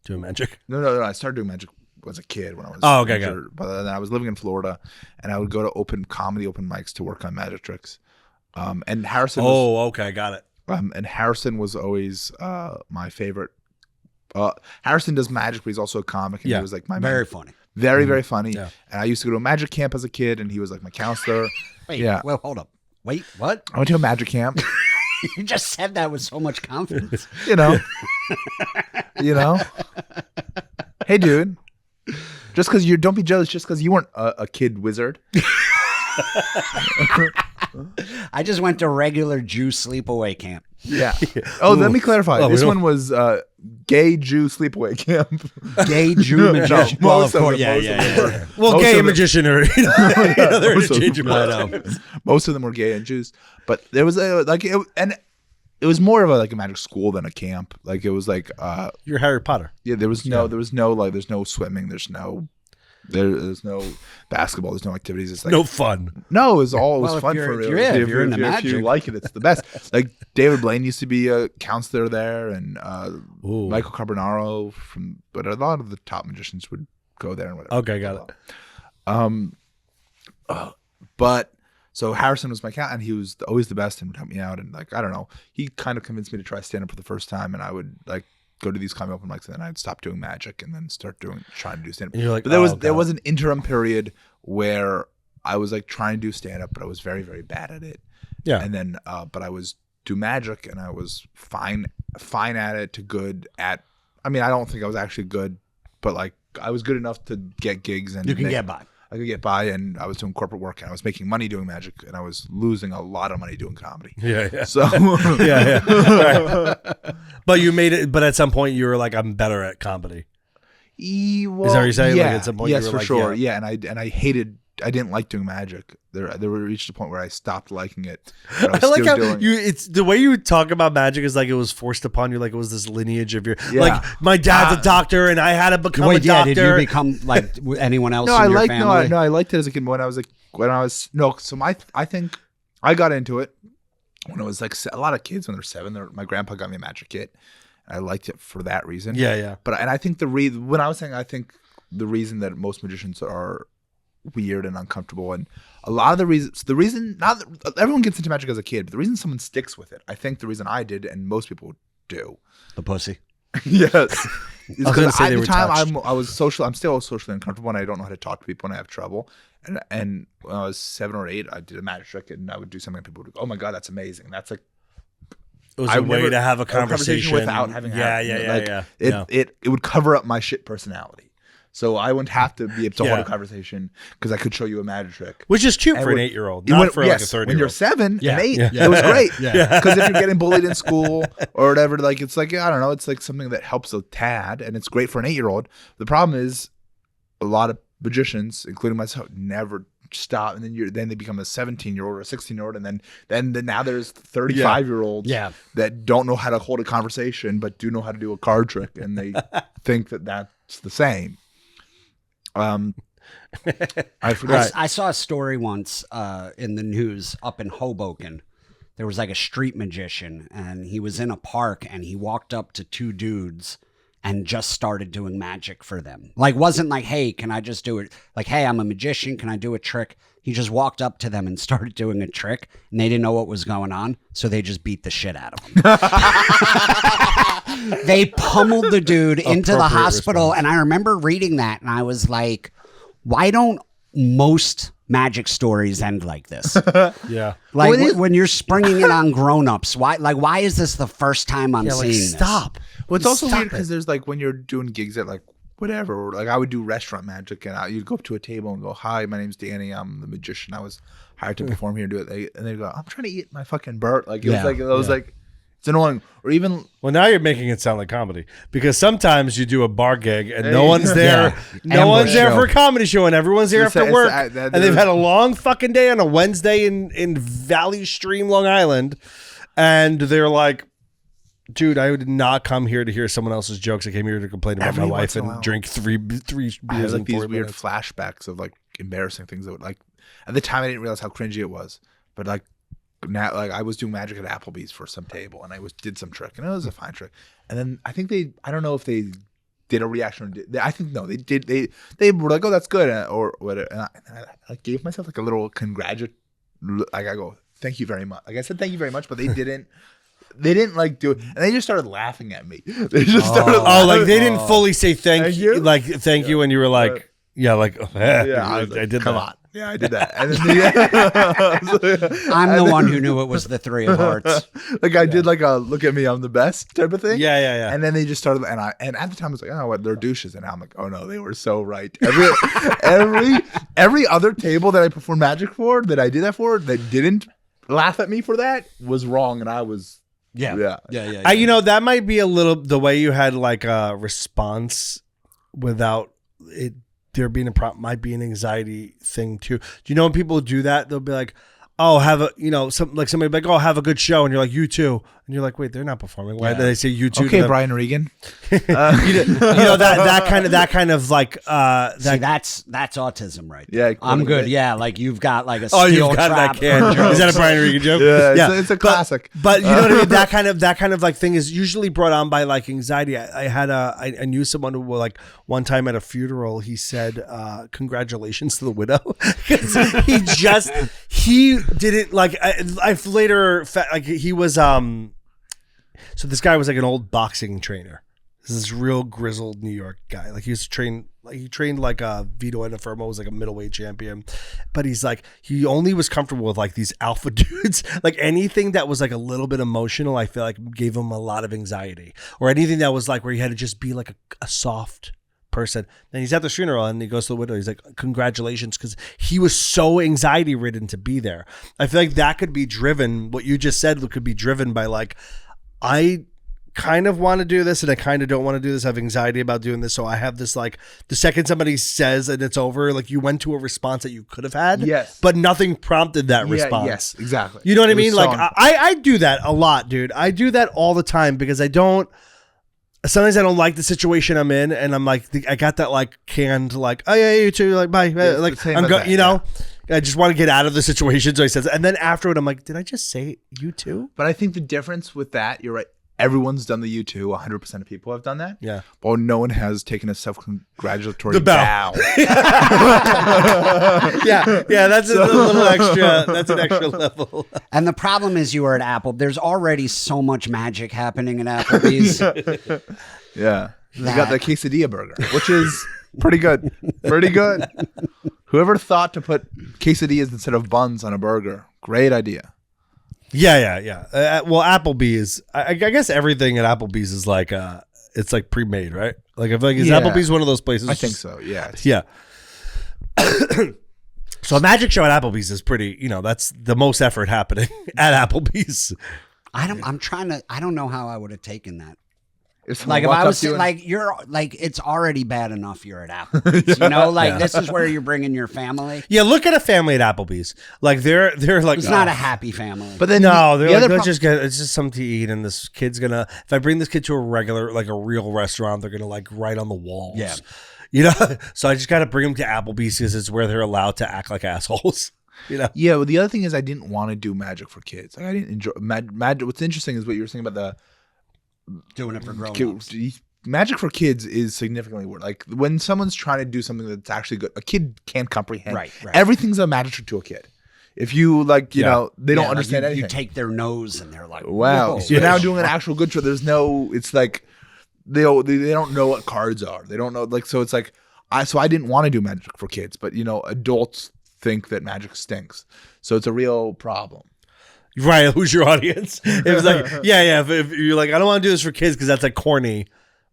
B: Doing magic?
D: No. I started doing magic as a kid when I was.
B: Oh, okay, got it.
D: But then I was living in Florida, and I would go to comedy open mics to work on magic tricks. And Harrison.
B: Okay, got it.
D: And Harrison was always my favorite. Harrison does magic, but he's also a comic, and he was like my
C: very funny,
D: very funny. Yeah. And I used to go to a magic camp as a kid, and he was like my counselor.
C: Well, hold up. Wait, what?
D: I went to a magic camp.
C: You just said that with so much confidence.
D: You know. Hey, dude. Just because don't be jealous. Just because you weren't a kid wizard.
C: I just went to regular Jew sleepaway camp.
D: Yeah. Oh, let me clarify. This one was gay Jew sleepaway camp.
C: Gay Jew magician.
D: No, well, of course. Yeah.
B: Well, gay and magician are they're interchangeable.
D: Most of them were gay and Jews, but there was it was more of a magic school than a camp. Like it was like
B: you're Harry Potter.
D: Yeah, there's no swimming, there's no basketball, there's no activities. It's like
B: no fun.
D: No, it was fun for real.
C: If you're into magic,
D: if you like it, it's the best. Like David Blaine used to be a counselor there, and Michael Carbonaro but a lot of the top magicians would go there and whatever.
B: Okay, got it.
D: But so Harrison was my cat, and he was always the best and would help me out. And like, I don't know, he kind of convinced me to try stand up for the first time, and I would like go to these comedy open mics, and then I'd stop doing magic and then start trying to do stand up.
B: And you're like,
D: but there was an interim period where I was like trying to do stand up, but I was very, very bad at it.
B: Yeah.
D: And then, but I was do magic, and I was fine at it to good at. I mean, I don't think I was actually good, but like I was good enough to get gigs and
C: you can get by.
D: I could get by, and I was doing corporate work, and I was making money doing magic, and I was losing a lot of money doing comedy.
B: Yeah.
D: So
B: yeah. Right. But you made it. But at some point, you were like, "I'm better at comedy."
D: Is that
B: what you're saying?
D: Yeah.
B: Like at some point,
D: yes,
B: you were
D: for
B: like,
D: sure. Yeah, and I didn't like doing magic. There reached a point where I stopped liking it.
B: I like how it's the way you talk about magic is like it was forced upon you, like it was this lineage of your like my dad's a doctor and I had to become a doctor.
C: Did you become like anyone else?
D: No,
C: in
D: I
C: your
D: liked
C: family?
D: no, I liked it as a kid. I think I got into it when I was like a lot of kids when they're 7. My grandpa got me a magic kit. I liked it for that reason.
B: Yeah.
D: But I think when I was saying I think the reason that most magicians are weird and uncomfortable, and a lot of the reason not that everyone gets into magic as a kid, but the reason someone sticks with it, I think the reason I did and most people do,
C: the pussy.
D: Yes. Because at the time I'm still socially uncomfortable and I don't know how to talk to people and I have trouble. And when I was 7 or 8, I did a magic trick and I would do something and people would go, "Oh my God, that's amazing." That's like
B: it was a way to have a conversation
D: without having it would cover up my shit personality. So I wouldn't have to be able to hold a conversation because I could show you a magic trick.
B: Which is cute for an 8-year-old, not for like a 30-year-old.
D: When you're 7 and 8, it was great. Because if you're getting bullied in school or whatever, like it's like, I don't know, it's like something that helps a tad and it's great for an 8-year-old. The problem is a lot of magicians, including myself, never stop, and then they become a 17-year-old or a 16-year-old, and then now there's 35-year-olds that don't know how to hold a conversation but do know how to do a card trick, and they think that that's the same.
C: I forgot. I saw a story once in the news up in Hoboken there was like a street magician, and he was in a park, and he walked up to two dudes and just started doing magic for them. Like, wasn't like, hey, can I just do it? Like, hey, I'm a magician. Can I do a trick? He just walked up to them and started doing a trick, and they didn't know what was going on, so they just beat the shit out of him. They pummeled the dude into the hospital, response. And I remember reading that, and I was like, why don't most magic stories end like this?
B: Yeah.
C: Like when you're springing it on grown-ups, why is this the first time I'm seeing this?
B: Stop.
D: Well, it's also weird because there's like when you're doing gigs at like whatever, or like I would do restaurant magic, and you'd go up to a table and go, "Hi, my name's Danny. I'm the magician. I was hired to perform here and do it." And they go, "I'm trying to eat my fucking bird." Like it was like it's annoying. Or even
B: now you're making it sound like comedy, because sometimes you do a bar gig and no one's there. No one's there for a comedy show, and everyone's there after work, and they've had a long fucking day on a Wednesday in Valley Stream, Long Island, and they're like, dude, I did not come here to hear someone else's jokes. I came here to complain about my wife and drink three beers.
D: I had like these weird flashbacks of like embarrassing things that would like. At the time, I didn't realize how cringy it was, but like now, like I was doing magic at Applebee's for some table, and I did some trick, and it was a fine trick. And then I think I don't know if they did a reaction. I think no, they did. They were like, oh, that's good, or whatever. And I gave myself like a little congratulatory. Like I go, thank you very much. Like I said, thank you very much, but they didn't. They didn't like do it, and they just started laughing at me. They just started.
B: Like they didn't fully say thank you, like thank you, and you were like, I did.
D: Come
B: that.
D: on, yeah, I did that. And then,
C: I'm the one who knew it was the Three of Hearts.
D: Like I did like a look at me, I'm the best type of thing.
B: Yeah.
D: And then they just started, and at the time I was like, oh, what, they're douches, and now I'm like, oh no, they were so right. Every other table that I performed magic for, that I did that for, that didn't laugh at me for that was wrong, and I was. Yeah.
B: That might be a little the way you had like a response without it there being a problem might be an anxiety thing too. Do you know when people do that, they'll be like, oh, have a, somebody be like, oh, have a good show. And you're like, you too. And you're like, wait, they're not performing. Why did they say you too?
D: Okay, Brian Regan.
B: that kind of like,
C: see, that's autism, right?
D: Yeah.
C: I'm good. Yeah. Like you've got like a steel trap.
B: That can. Is that a Brian Regan joke?
D: Yeah. It's a classic.
B: But you know what I mean? That kind of like thing is usually brought on by like anxiety. I knew someone who like one time at a funeral, he said, congratulations to the widow. He didn't like, I've later, like he was, so this guy was like an old boxing trainer. This is this real grizzled New York guy. Like he used to train, like he trained like Vito Antuofermo was like a middleweight champion, but he's like, he only was comfortable with like these alpha dudes. Like anything that was like a little bit emotional, I feel like gave him a lot of anxiety, or anything that was like where he had to just be like a soft person. Then he's at the funeral and he goes to the window. He's like, congratulations, because he was so anxiety ridden to be there. I feel like that could be driven, what you just said could be driven by like, I kind of want to do this and I kind of don't want to do this. I have anxiety about doing this. So I have this like, the second somebody says and it's over, like you went to a response that you could have had,
D: yes,
B: but nothing prompted that response.
D: Yes, exactly.
B: You know what I mean? Like I do that a lot, dude. I do that all the time because sometimes I don't like the situation I'm in, and I'm like, I got that like canned, like, oh yeah, you too, like bye, like I'm going, I just want to get out of the situation. So he says, and then afterward, I'm like, did I just say you too?
D: But I think the difference with that, you're right. Everyone's done the you too. 100% of people have done that.
B: Yeah.
D: But no one has taken a self-congratulatory bow.
B: yeah. That's a little extra. That's an extra level.
C: And the problem is you were at Apple. There's already so much magic happening at Applebee's.
D: Yeah. You got the quesadilla burger, which is pretty good. Pretty good. Whoever thought to put quesadillas instead of buns on a burger? Great idea.
B: Yeah. Well, Applebee's, I guess everything at Applebee's is like, it's like pre-made, right? Like I feel like Applebee's one of those places?
D: I think so. Yeah.
B: Yeah. So a magic show at Applebee's is pretty, that's the most effort happening at Applebee's.
C: I don't know how I would have taken that.
D: If
C: I was like, you're like, it's already bad enough you're at Applebee's, this is where you're bringing your family.
B: Yeah, look at a family at Applebee's. Like they're like,
C: it's not a happy family.
B: But then it's just something to eat, and this kid's gonna, if I bring this kid to a regular, like a real restaurant, they're gonna like write on the walls.
C: Yeah.
B: So I just got to bring them to Applebee's because it's where they're allowed to act like assholes. You know?
D: Yeah, well, the other thing is I didn't want to do magic for kids. Like, I didn't enjoy magic. What's interesting is what you were saying about
C: Doing it for grown-ups.
D: Magic for kids is significantly worse. Like when someone's trying to do something that's actually good, a kid can't comprehend.
C: Right.
D: Everything's a magic trick to a kid. If you like, you know, they don't understand
C: like
D: anything.
C: You take their nose and they're like,
D: wow.
C: Whoa.
D: So now doing an actual good trick, there's no. It's like they don't know what cards are. They don't know so it's like I didn't want to do magic for kids, but you know, adults think that magic stinks, so it's a real problem.
B: Right, who's your audience? It was like, if you're like, I don't want to do this for kids because that's like corny,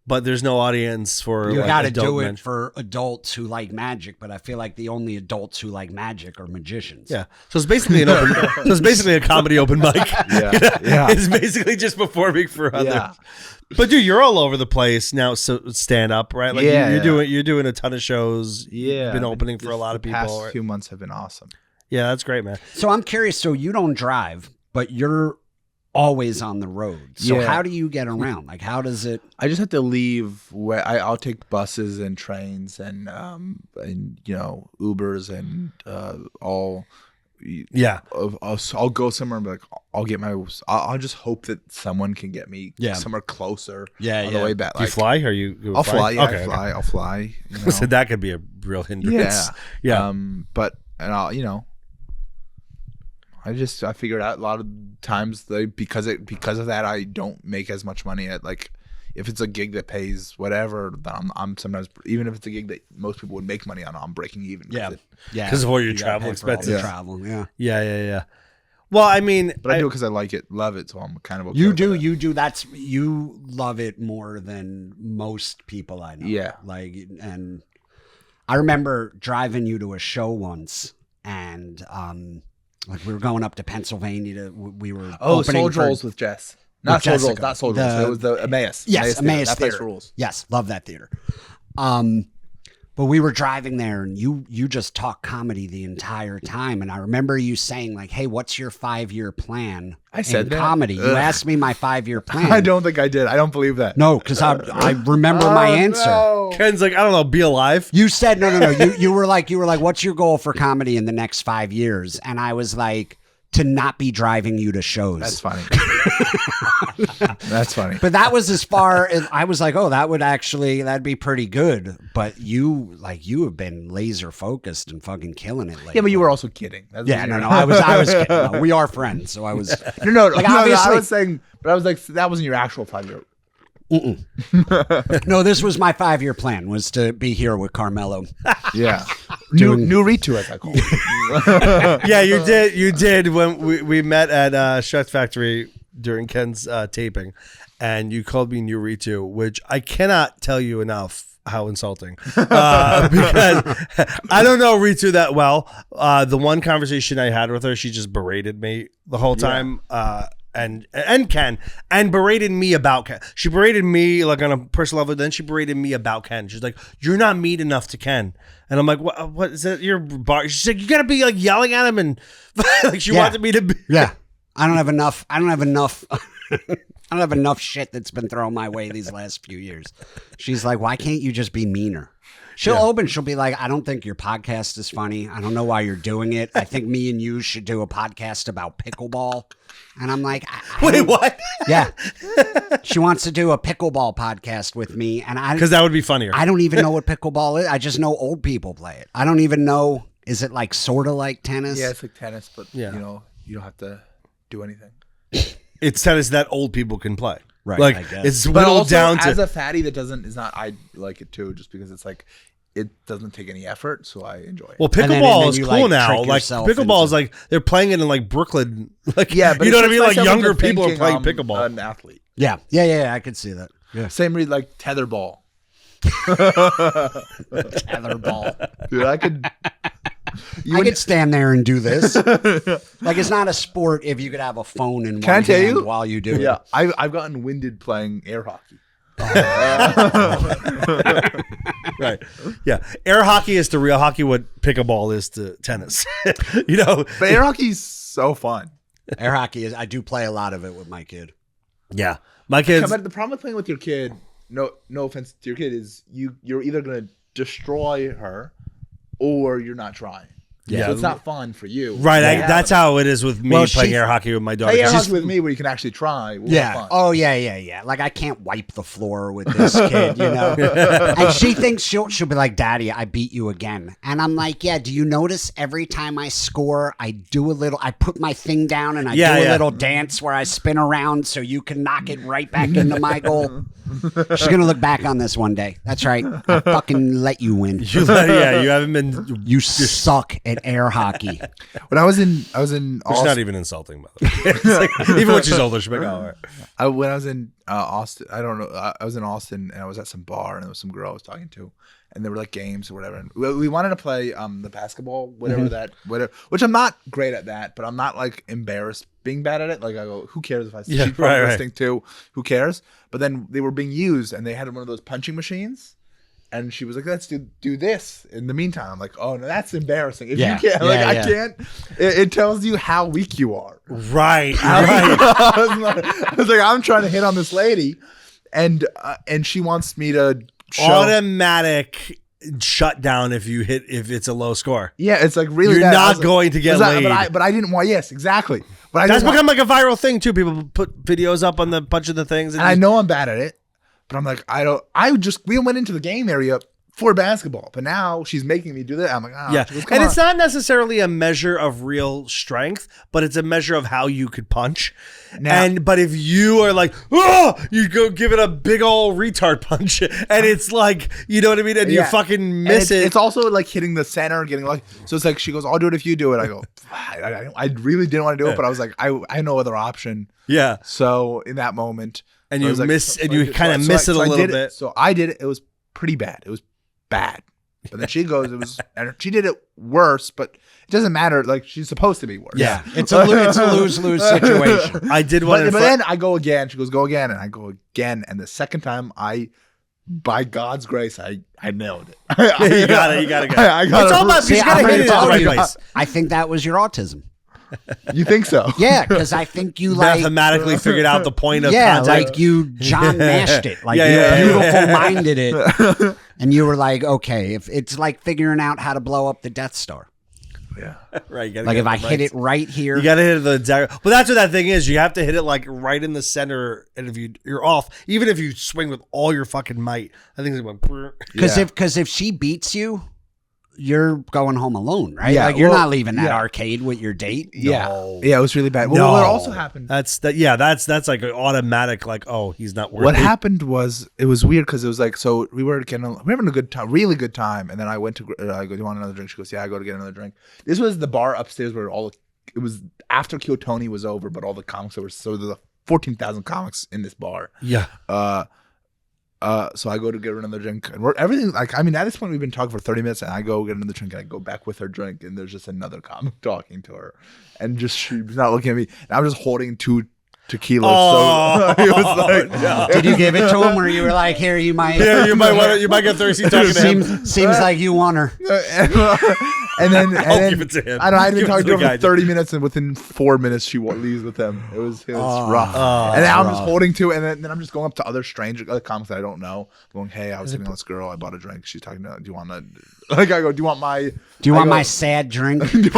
B: but there's no audience for
C: You
B: like,
C: got to
B: adult
C: do it
B: men.
C: for adults who like magic, but I feel like the only adults who like magic are magicians.
B: Yeah, so it's basically a comedy open mic.
D: Yeah.
B: It's basically just performing for others.
D: Yeah.
B: But dude, you're all over the place now. So stand up, right? Like
D: Yeah,
B: you're doing a ton of shows.
D: Yeah,
B: You've been opening for a lot of
D: The
B: people.
D: past
B: Right?
D: few months have been awesome.
B: Yeah, that's great, man.
C: So I'm curious. So you don't drive, but you're always on the road. So
D: Yeah.
C: how do you get around? Like, how does it?
D: I just have to leave. Where I'll take buses and trains and you know, Ubers and all.
B: Yeah.
D: I'll go somewhere and be like, I'll get my. I'll just hope that someone can get me somewhere closer. On the way back.
B: Do you fly? Or you
D: I'll fly. Yeah,
B: Okay,
D: I'll fly. You know?
B: So that could be a real hindrance. Yeah.
D: But I'll, you know, I figured out a lot of times because of that I don't make as much money at like if it's a gig that pays whatever, then I'm sometimes, even if it's a gig that most people would make money on, I'm breaking even.
C: Yeah.
B: Because of all your
C: You gotta
B: travel
C: pay for all
B: expenses.
C: the
D: Yeah.
C: travel. Yeah.
B: Yeah. Well, I mean,
D: But I do it because I like it, love it, so I'm kind of okay
C: You
D: with
C: do.
D: it.
C: You do. You love it more than most people I know.
D: Yeah.
C: Like, and I remember driving you to a show once, and like we were going up to Pennsylvania we were opening
D: Soul
C: for-
D: Rolls with Jess. Not Soul Rolls,
C: Jessica.
D: not Soul Rolls. It was the Emmaus.
C: Yes, Emmaus
D: That
C: Theater.
D: place rules.
C: Yes, love that theater. But we were driving there, and you just talk comedy the entire time. And I remember you saying like, "Hey, what's your 5-year plan?"
D: I said
C: in
D: that?
C: comedy. You
D: Ugh.
C: asked me my 5-year plan.
D: I don't think I did. I don't believe that.
C: No, because I remember my answer.
D: No.
B: Ken's like, I don't know, be alive.
C: You said no. You were like, what's your goal for comedy in the next 5 years? And I was like, to not be driving you to shows.
D: That's funny. That's funny.
C: But that was as far as I was like, oh, that'd be pretty good. But you have been laser focused and fucking killing it lately.
D: Yeah, but you were also kidding. That's
C: Yeah,
D: what
C: no,
D: you
C: no,
D: were-
C: I was kidding. No, we are friends, so I was.
D: No,
C: Like,
D: no,
C: obviously-
D: I was saying, but I was like, that wasn't your actual 5-year.
C: No, this was my 5-year plan, was to be here with Carmelo.
D: Yeah. New Ritu, as I call it.
B: Yeah, you did when we met at Shucks Factory during Ken's taping, and you called me Nuritu, which I cannot tell you enough how insulting, because I don't know Ritu that well. The one conversation I had with her, she just berated me the whole time. And Ken, and berated me about Ken. She berated me like on a personal level. Then she berated me about Ken. She's like, "You're not mean enough to Ken." And I'm like, "What is that? Your bar?" She's like, "You gotta be like yelling at him," and like she wanted me to be.
C: Yeah, I don't have enough. I don't have enough shit that's been thrown my way these last few years. She's like, why can't you just be meaner? She'll be like, I don't think your podcast is funny. I don't know why you're doing it. I think me and you should do a podcast about pickleball. And I'm like,
B: Wait, what?
C: Yeah. She wants to do a pickleball podcast with me. And
B: Because that would be funnier.
C: I don't even know what pickleball is. I just know old people play it. I don't even know. Is it like sort of like tennis?
D: Yeah, it's like tennis, but
B: Yeah.
D: you know, you don't have to do anything.
B: It's tennis that old people can play.
C: Right,
B: Like
C: I guess.
B: it's
D: But
B: whittled
D: also,
B: down
D: as
B: to.
D: a fatty that I like it too, just because it's like, it doesn't take any effort, so I enjoy it.
B: Well,
C: And then
B: pickleball is
C: you,
B: cool
C: like,
B: now.
C: trick
B: Like
C: yourself
B: pickleball is
C: into-
B: like they're playing it in like Brooklyn. Like
D: yeah, but
B: you know what I
D: it
B: mean.
D: puts
B: Like
D: myself
B: younger
D: into
B: people are
D: thinking
B: playing
D: I'm
B: pickleball.
D: An athlete.
C: Yeah. I could see that. Yeah.
D: Same reason like tetherball.
C: Tetherball.
D: Dude, I could.
C: I could stand there and do this. Like, it's not a sport if you could have a phone in
D: Can I
C: one
D: tell
C: hand
D: you?
C: while you do
D: Yeah,
C: it.
D: I've gotten winded playing air hockey.
B: Right. Yeah. Air hockey is to real hockey what pickleball is to tennis. You know?
D: But air hockey's so fun.
C: Air hockey is. I do play a lot of it with my kid.
B: Yeah. My kids.
D: But the problem with playing with your kid, no offense to your kid, is you're either gonna destroy her or you're not trying.
B: Yeah.
D: So it's not fun for you.
B: Right.
D: Yeah.
B: That's how it is with me
C: Well,
B: playing air hockey with my daughter.
D: Play air
B: 'Cause
D: hockey
B: she's-
D: with me where you can actually try. We'll
C: Yeah.
D: have fun.
C: Oh, yeah. Like, I can't wipe the floor with this kid, you know? And she thinks she'll be like, Daddy, I beat you again. And I'm like, yeah, do you notice every time I score, I put my thing down and I do a little dance where I spin around so you can knock it right back into my goal? She's going to look back on this one day. That's right. I fucking let you win.
B: you haven't been.
C: You suck at air hockey.
D: When I was in
B: It's not even insulting, by the way. It's like, even when she's older, she'll be like, oh, all right.
D: when I was in Austin, I don't know. I was in Austin and I was at some bar and there was some girl I was talking to, and there were like games or whatever. And we wanted to play the basketball, whatever which I'm not great at that, but I'm not like embarrassed being bad at it. Like I go, who cares if I cheat from listening to? Who cares? But then they were being used and they had one of those punching machines. And she was like, let's do this in the meantime. I'm like, oh, no, that's embarrassing. If you can't, I can't. It tells you how weak you are.
B: Right.
D: I was like, I'm trying to hit on this lady. And she wants me to show.
B: Automatic shutdown if it's a low score.
D: Yeah, it's like really.
B: You're not going to get laid.
D: But I didn't want. Yes, exactly. But
B: that's become like a viral thing too. People put videos up on the punch of the things.
D: And I know I'm bad at it. But I'm like, we went into the game area for basketball, but now she's making me do that. I'm like,
B: yeah. And it's not necessarily a measure of real strength, but it's a measure of how you could punch. But if you are like, you go give it a big old retard punch, and it's like, you know what I mean? And you fucking miss it.
D: It's also like hitting the center, getting like, so it's like, she goes, I'll do it if you do it. I go, I really didn't want to do it, but I was like, I had no other option.
B: Yeah.
D: So in that moment,
B: and you miss, and you kind of miss it a little bit.
D: So I did it. It was pretty bad. It was bad. But then she goes, and she did it worse, but it doesn't matter. Like, she's supposed to be worse.
C: Yeah. It's a lose-lose situation.
B: I did one.
D: But then I go again. She goes, go again. And I go again. And the second time by God's grace, I nailed it.
B: You got it.
D: I got
B: it's
D: it.
B: all about, you got to hit it in the right place.
C: I think that was your autism.
D: You think so?
C: Yeah, because I think you
B: mathematically figured out the point of contact.
C: Like you John mashed it, like you beautiful minded it, and you were like, okay, if it's like figuring out how to blow up the Death Star.
D: Yeah,
B: right.
C: Like if I hit it right here,
B: you got to hit it the exact. But that's what that thing is. You have to hit it like right in the center, and if you're off, even if you swing with all your fucking might, I think it's going.
C: Because if she beats you, you're going home alone, right?
D: Yeah,
C: like you're not leaving that arcade with your date.
D: Yeah,
B: no.
D: Yeah, it was really bad. Well, what also happened?
B: That's like an automatic. Like, oh, he's not worth.
D: What happened was it was weird because it was like, so we were having a good time, really good time, and then I went to I go, do you want another drink? She goes, yeah, I go to get another drink. This was the bar upstairs where it was after Kyotoni was over, but all the comics that were there's 14,000 comics in this bar.
B: Yeah.
D: So I go to get her another drink, and everything like, I mean, at this point we've been talking for 30 minutes, and I go get another drink, and I go back with her drink, and there's just another comic talking to her, and just she's not looking at me, and I'm just holding 2 tequilas.
B: Oh,
D: so it was like,
B: no.
C: Did you give it to him, or you were like, here, you might?
B: Yeah, you might get thirsty talking to him.
C: Seems like you want her.
D: And then
B: I'll give it to him.
D: I don't know, I'd been talking to her for
B: guy.
D: 30 minutes, and within 4 minutes she leaves with him. It was rough. And now I'm just holding 2, and then I'm just going up to other comics that I don't know, going, hey, I was sitting with this girl, I bought a drink, she's talking to, do you want to, like, I go, do you want my
C: sad drink?
B: Dude,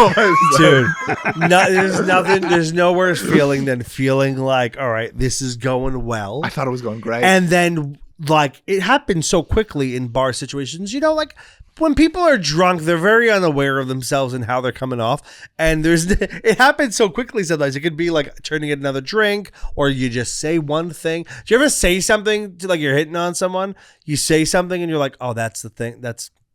B: there's no worse feeling than feeling like, all right, this is going well.
D: I thought it was going great.
B: And then, like, it happens so quickly in bar situations, like, when people are drunk, they're very unaware of themselves and how they're coming off. And it happens so quickly sometimes. It could be like turning to another drink, or you just say one thing. Do you ever say something to, like, you're hitting on someone? You say something and you're like, oh, that's the thing.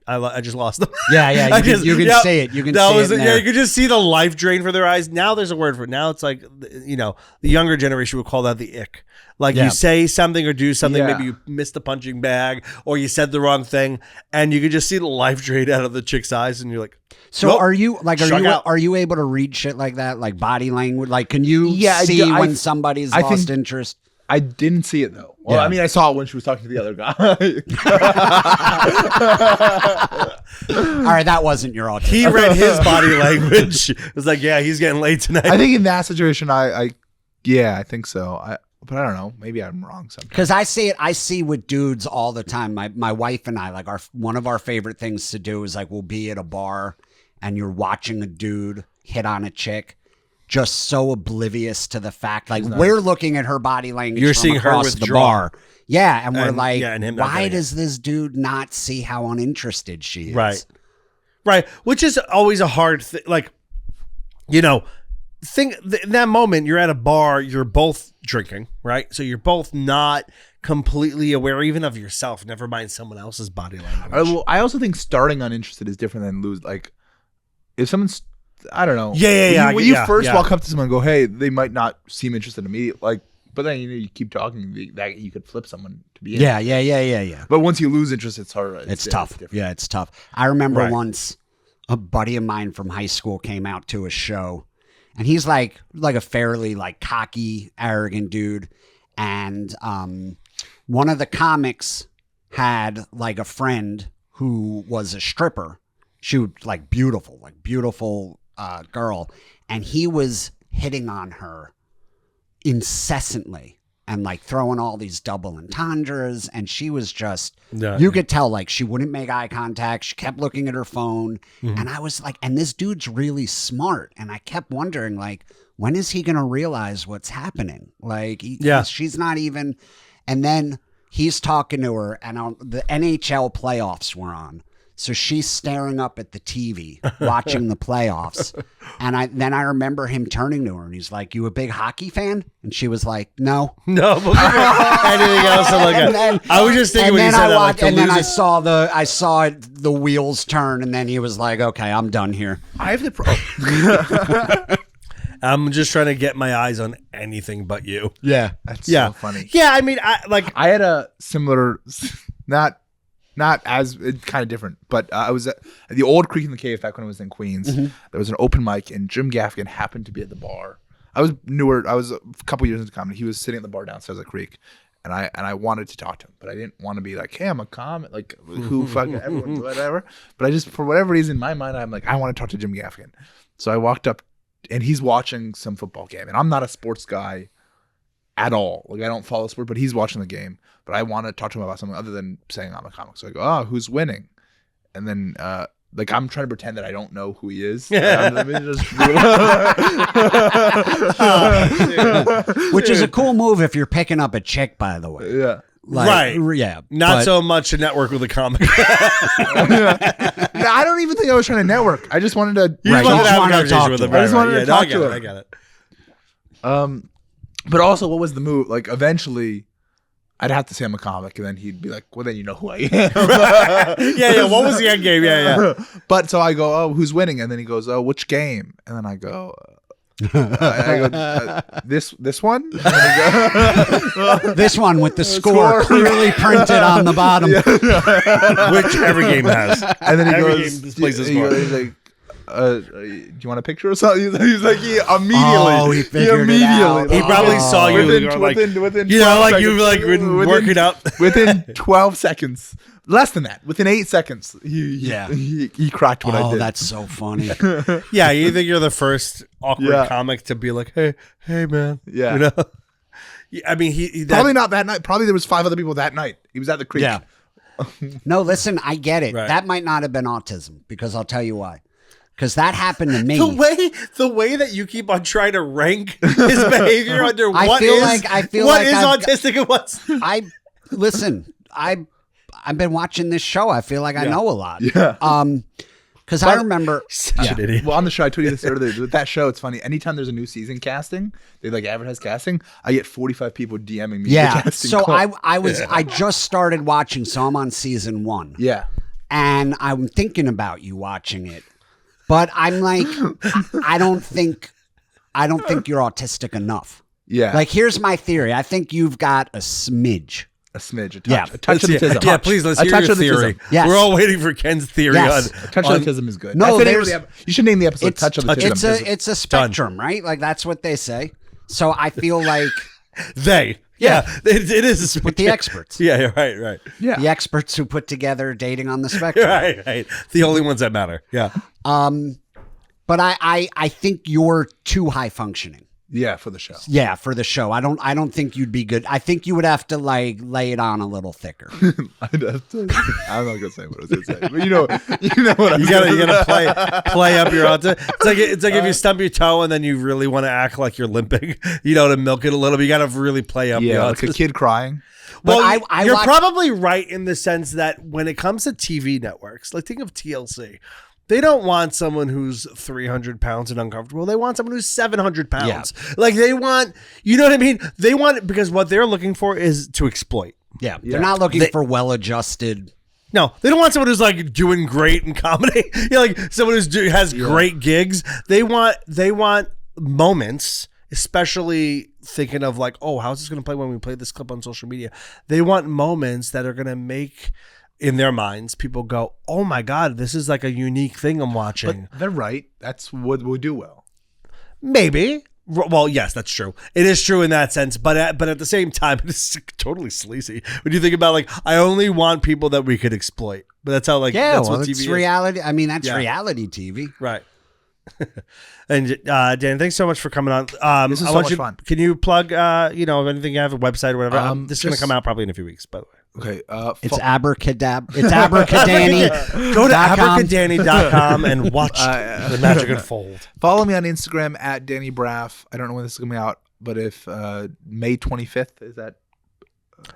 B: I just lost them.
C: Yeah. You can say it. You can say it.
B: You could just see the life drain for their eyes. Now there's a word for it. Now it's like, the younger generation would call that the ick. Like, you say something or do something, maybe you missed the punching bag, or you said the wrong thing, and you could just see the life drain out of the chick's eyes, and you're like,
C: so nope, are you able to read shit like that, like body language? Like, can you see when somebody's lost interest?
D: I didn't see it though. Well, I mean, I saw it when she was talking to the other guy.
C: All right, that wasn't your autism.
B: He read his body language. It was like, yeah, he's getting late tonight.
D: I think in that situation, I think so. But I don't know. Maybe I'm wrong sometimes.
C: Because I see with dudes all the time. My wife and I, like, one of our favorite things to do is, like, we'll be at a bar and you're watching a dude hit on a chick, just so oblivious to the fact, like we're looking at her body language.
B: You're
C: from
B: seeing her
C: across the
B: withdraw.
C: bar. Yeah, and we're like,
B: and him not
C: why
B: getting
C: does this dude not see how uninterested she is?
B: Right. Which is always a hard thing. Like, in that moment, you're at a bar, you're both drinking, right? So you're both not completely aware even of yourself, never mind someone else's body language.
D: I also think starting uninterested is different than lose. Like, if someone's, I don't know. When you first walk up to someone and go, hey, they might not seem interested immediately. Like, but then you keep talking, that you could flip someone to be in.
C: Yeah.
D: But once you lose interest, it's hard.
C: It's tough. It's tough. I remember once a buddy of mine from high school came out to a show, and he's like a fairly like cocky, arrogant dude. And one of the comics had like a friend who was a stripper. She was like beautiful girl, and he was hitting on her incessantly and like throwing all these double entendres, and she was just you could tell like she wouldn't make eye contact, she kept looking at her phone. And I was like, and this dude's really smart, and I kept wondering like, when is he gonna realize what's happening? Like she's not even. And then he's talking to her, and the NHL playoffs were on. So she's staring up at the TV, watching the playoffs. And I remember him turning to her, and he's like, you a big hockey fan? And she was like, no.
B: Anything else to look at. I was just thinking when you said that.
C: And then I saw the wheels turn, and then he was like, okay, I'm done here.
D: I have the
B: I'm just trying to get my eyes on anything but you.
C: Yeah.
D: That's so funny.
B: Yeah, I mean, I
D: had a similar, not as kind of different, but I was at the old Creek in the Cave back when I was in Queens. There was an open mic, and Jim Gaffigan happened to be at the bar. I was newer. I was a couple years into comedy. He was sitting at the bar downstairs at Creek, and I wanted to talk to him, but I didn't want to be like, hey, I'm a comic, like who fucking everyone, whatever. But I just, for whatever reason, in my mind, I'm like, I want to talk to Jim Gaffigan. So I walked up, and he's watching some football game, and I'm not a sports guy at all. Like, I don't follow sport, but he's watching the game. But I want to talk to him about something other than saying I'm a comic. So I go, oh, who's winning? And then, like, I'm trying to pretend that I don't know who he is. Which
C: is a cool move if you're picking up a chick, by the way.
D: Yeah.
C: Like, yeah.
B: Not so much to network with a comic.
D: No, I don't even think I was trying to network. I just wanted to.
B: You just wanted to have a conversation with him.
D: I just wanted to talk to him.
B: I get it.
D: But also, what was the move? Like, eventually, I'd have to say I'm a comic, and then he'd be like, well, then you know who I am.
B: Yeah. What was the end game? Yeah.
D: But so I go, oh, who's winning? And then he goes, oh, which game? And then I go, this one? And then he goes,
C: this one with the score clearly printed on the bottom.
B: Which every game has.
D: And then he
B: every
D: goes,
B: game displays the score.
D: He's like, do you want a picture or something? He's like, he immediately.
C: Oh, he figured it out.
B: He probably saw you
D: within
B: you know, like
D: seconds.
B: you've like been working out
D: within 12 seconds. Less than that. Within 8 seconds, he cracked what I did.
C: Oh, that's so funny.
B: Yeah, you think you're the first awkward comic to be like, hey, man.
D: Yeah.
B: You know? I mean, he
D: probably not that night. Probably there was 5 other people that night. He was at the Creek.
C: Yeah. No, listen, I get it.
B: Right.
C: That might not have been autism, because I'll tell you why. Because that happened to me.
B: The way that you keep on trying to rank his behavior under what is autistic and what's
C: listen. I've been watching this show. I feel like I know a lot.
D: Yeah.
C: Because I remember.
B: Such an idiot.
D: Well, on the show, I told you this earlier. With that show, it's funny. Anytime there's a new season casting, they like advertise casting. I get 45 people DMing me.
C: Yeah.
D: The casting
C: So
D: call.
C: I just started watching, so I'm on season 1.
D: Yeah.
C: And I'm thinking about you watching it, but I'm like, I don't think you're autistic enough.
D: Yeah.
C: Like, here's my theory. I think you've got a smidge.
D: A smidge, a touch,
C: Yeah.
D: a touch of the tism.
B: Yeah, please, let's hear your theory.
C: Yes.
B: We're all waiting for Ken's theory
C: Yes.
B: on.
D: A touch of the tism is good.
C: No,
D: That's you should name the episode "Touch of the
B: Touch of
D: Tism."
B: the
C: It's a spectrum, right? Like, that's what they say. So I feel like
B: They. Yeah, it is.
C: with the experts.
B: Yeah, right.
D: Yeah.
C: The experts who put together dating on the spectrum.
B: Right. The only ones that matter. Yeah.
C: But I think you're too high functioning.
D: Yeah, for the show.
C: Yeah, for the show. I don't think you'd be good. I think you would have to like lay it on a little thicker.
D: I'm not gonna say what I was gonna say, but you know what I'm
B: You gotta play up your autism. It's like if you stump your toe and then you really want to act like you're limping, to milk it a little bit. You gotta really play up.
D: Yeah,
B: the
D: like a
B: autism.
D: kid crying.
B: Well,
C: I
B: you're
C: watch-
B: probably right in the sense that when it comes to TV networks, like think of TLC. They don't want someone who's 300 pounds and uncomfortable. They want someone who's 700 pounds.
C: Yeah.
B: Like they want, you know what I mean? They want, because what they're looking for is to exploit.
C: Yeah, they're not looking for well-adjusted.
B: No, they don't want someone who's like doing great in comedy. Like someone who's has great gigs. They want moments, especially thinking of like, oh, how's this going to play when we play this clip on social media? They want moments that are going to make, in their minds, people go, oh my God, this is like a unique thing I'm watching.
D: But they're right. That's what we do well.
B: Maybe. Well, yes, that's true. It is true in that sense, but at the same time, it's totally sleazy. When you think about like, I only want people that we could exploit, but that's how that's what TV
C: it's
B: is.
C: reality. I mean, that's reality TV.
B: Right. And Dan, thanks so much for coming on.
D: This is
B: I
D: so
B: want
D: much
B: you,
D: fun.
B: Can you plug, anything you have, a website or whatever? This is going to
D: just-
B: come out probably in a few weeks, by the way.
D: Okay.
C: It's abracadab. It's abracadani.
B: Go to abracadani.com and watch the magic unfold.
D: Follow me on Instagram at Danny Braff. I don't know when this is coming out, but if May 25th is that.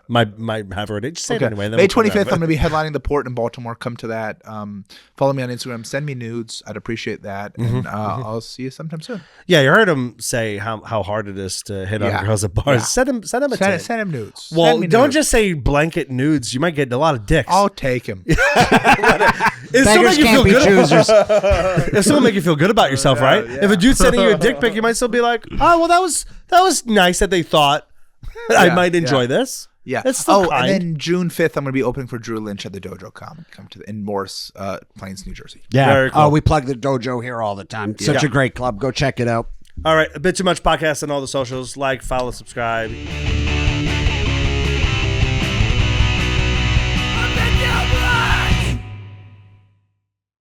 B: Might have already. Just say it anyway. Then
D: May
B: we'll
D: 25th, I'm going to be headlining the Port in Baltimore. Come to that. Follow me on Instagram. Send me nudes. I'd appreciate that. And I'll see you sometime soon.
B: Yeah, you heard him say how hard it is to hit on girls at bars. Send him a tip.
D: Send him nudes.
B: Well,
D: Send me
B: don't
D: nudes.
B: just say blanket nudes. You might get a lot of dicks.
D: I'll take him.
B: If someone
C: Beggars
B: make you
C: can't
B: feel
C: be
B: good,
C: choosers.
B: if someone make you feel good about yourself, right? If a dude's sending you a dick pic, you might still be like, oh, well, that was nice that they thought I might enjoy this.
D: Yeah.
B: That's still kind.
D: And then June 5th, I'm going to be opening for Drew Lynch at the Dojo Comic. Come to in Morris Plains, New Jersey.
C: Yeah.
B: Very cool.
C: Oh, we plug the dojo here all the time. Such a great club. Go check it out.
B: All right, A Bit Too Much podcast on all the socials. Like, follow, subscribe.